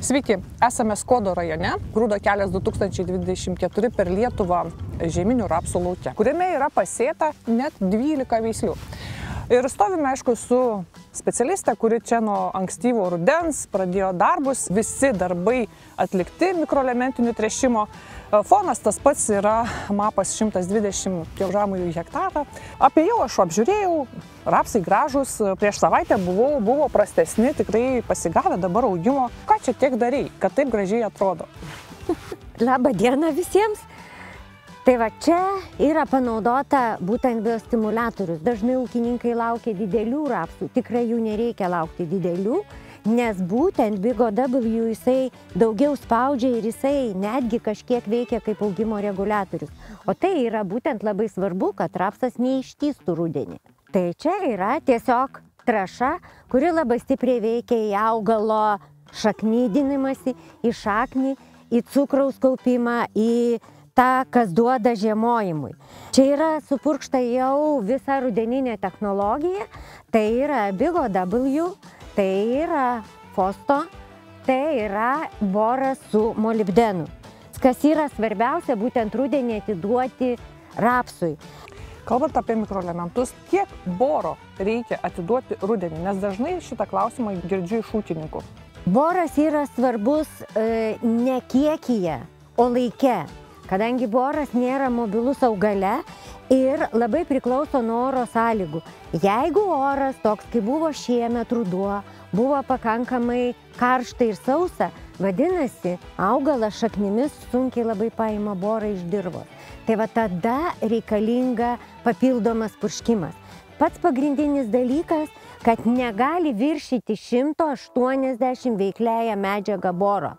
Sveiki, esame Skuodo rajone, grūdo kelias 2024 per Lietuvą žieminių rapsų lauke, kuriame yra pasėta net 12 veislių. Ir stovime, aišku, su specialiste, kuri čia nuo ankstyvo rudens pradėjo darbus, visi darbai atlikti mikroelementinių tręšimo. Fonas tas pats yra mapas 120 kg į hektarą. Apie jau aš apžiūrėjau, rapsai gražus, prieš savaitę buvo prastesni, tikrai pasigavę dabar augimo. Ką čia tiek darei, kad taip gražiai atrodo? Labą dieną visiems! Tai va čia yra panaudota būtent biostimuliatorius. Dažnai ūkininkai laukia didelių rapsų, tikrai jų nereikia laukti didelių, nes būtent Bigo W jisai daugiau spaudžia ir jisai netgi kažkiek veikia kaip augimo reguliatorius. O tai yra būtent labai svarbu, kad rapsas neištystų rudenį. Tai čia yra tiesiog trąša, kuri labai stipriai veikia į augalo šaknydinimąsi, į šaknį, į cukraus kaupimą, į tą, kas duoda žiemojimui. Čia yra supurkšta jau visa rudeninė technologija, tai yra Bigo W, tai yra fosto, tai yra boras su molibdenu. Kas yra svarbiausia, būtent rudenį atiduoti rapsui. Kalbant apie mikroelementus, kiek boro reikia atiduoti rudenį, nes dažnai šitą klausimą girdžiu iš ūkininkų. Boras yra svarbus ne kiekyje, o laike. Kadangi boras nėra mobilus augale ir labai priklauso nuo oro sąlygų. Jeigu oras toks, kaip buvo šiemet ruduo, buvo pakankamai karšta ir sausa, vadinasi, augalas šaknimis sunkiai labai paima borą iš dirvos. Tai va tada reikalinga papildomas purškimas. Pats pagrindinis dalykas, kad negali viršyti 180 veikliąją medžiagą boro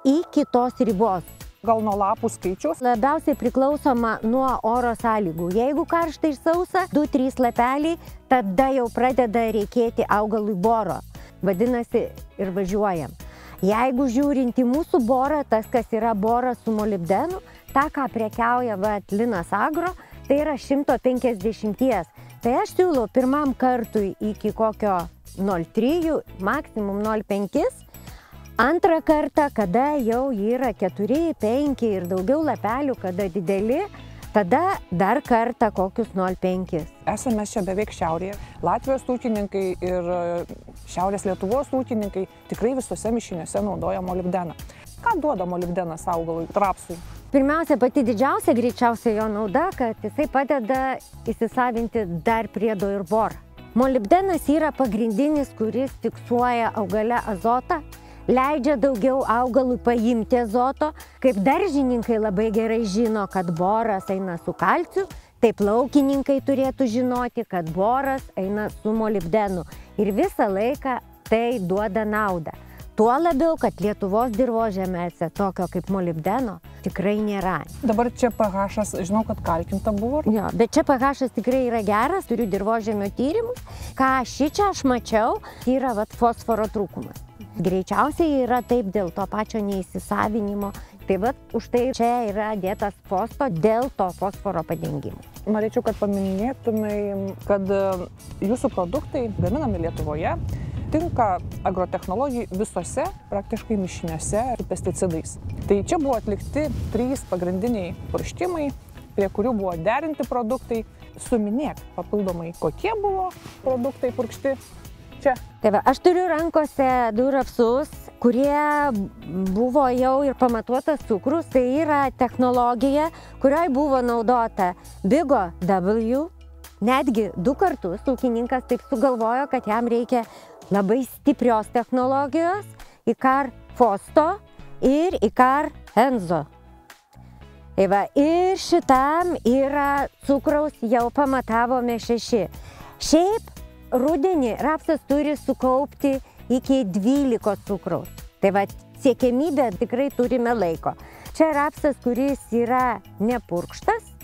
iki tos ribos. Gal nuo lapų skaičiaus? Labiausiai priklausoma nuo oro sąlygų. Jeigu karšta ir sausa, 2-3 lapeliai, tada jau pradeda reikėti augalui boro. Vadinasi, ir važiuojam. Jeigu žiūrint į mūsų borą, tas, kas yra boras su molibdenu, tą, ką prekiauja Linas Agro, tai yra 150. Tai aš siūlau pirmam kartui iki kokio 0,3, maksimum 0,5. Antrą kartą, kada jau yra 4, 5 ir daugiau lapelių, kada dideli, tada dar kartą kokius 0,5. Esame čia beveik šiaurėje. Latvijos ūkininkai ir Šiaurės Lietuvos ūkininkai tikrai visose mišiniuose naudoja molibdeną. Ką duoda molibdenas augalui, rapsui? Pirmiausia, pati didžiausia greičiausia jo nauda, kad jisai padeda įsisavinti dar priedo ir borą. Molibdenas yra pagrindinis, kuris fiksuoja augale azotą, leidžia daugiau augalui paimti azoto. Kaip daržininkai labai gerai žino, kad boras eina su kalciu, taip laukininkai turėtų žinoti, kad boras eina su molibdenu. Ir visą laiką tai duoda naudą. Tuo labiau, kad Lietuvos dirvožemiuose tokio kaip molibdeno tikrai nėra. Dabar čia pH, žinau, kad kalkinta buvo. Jo, bet čia pH tikrai yra geras, turiu dirvožemio tyrimus. Ką šičia aš mačiau, yra fosforo trūkumas. Greičiausiai yra taip dėl to pačio neįsisavinimo. Tai už tai čia yra dėtas fosto dėl to fosforo padengimo. Norėčiau, kad paminėtumai, kad jūsų produktai gaminami Lietuvoje tinka agrotechnologijai visose praktiškai mišiniuose su pesticidais. Tai čia buvo atlikti 3 pagrindiniai purškimai, prie kurių buvo derinti produktai. Suminėk papildomai, kokie buvo produktai purkšti čia. Tai va, aš turiu rankose 2 rapsus, kurie buvo jau ir pamatuotas cukrus. Tai yra technologija, kurioje buvo naudota Bigo W. Netgi 2 kartus ūkininkas taip sugalvojo, kad jam reikia labai stiprios technologijos, ICAR Fosto ir ICAR Enzo. Tai va, ir šitam yra cukraus jau pamatavome 6. Šiaip rudenį rapsas turi sukaupti iki 12 cukraus. Tai va, siekiamybė tikrai turime laiko. Čia rapsas, kuris yra nepurkštas,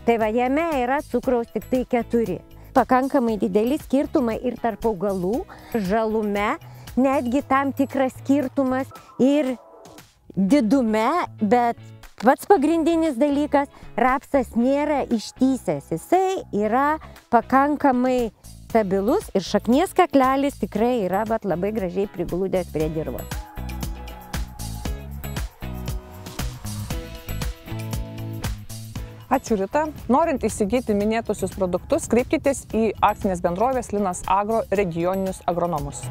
tai va, jame yra cukraus tik tai 4. Pakankamai dideli skirtumai ir tarp augalų, žalume, netgi tam tikras skirtumas ir didume, bet pats pagrindinis dalykas, rapsas nėra ištysęs, jisai yra pakankamai stabilus ir šaknies kaklelis tikrai yra labai gražiai priglūdęs prie dirvos. Ačiū Rita. Norint įsigyti minėtusius produktus, kreipkitės į akcinės bendrovės Linas Agro regioninius agronomus.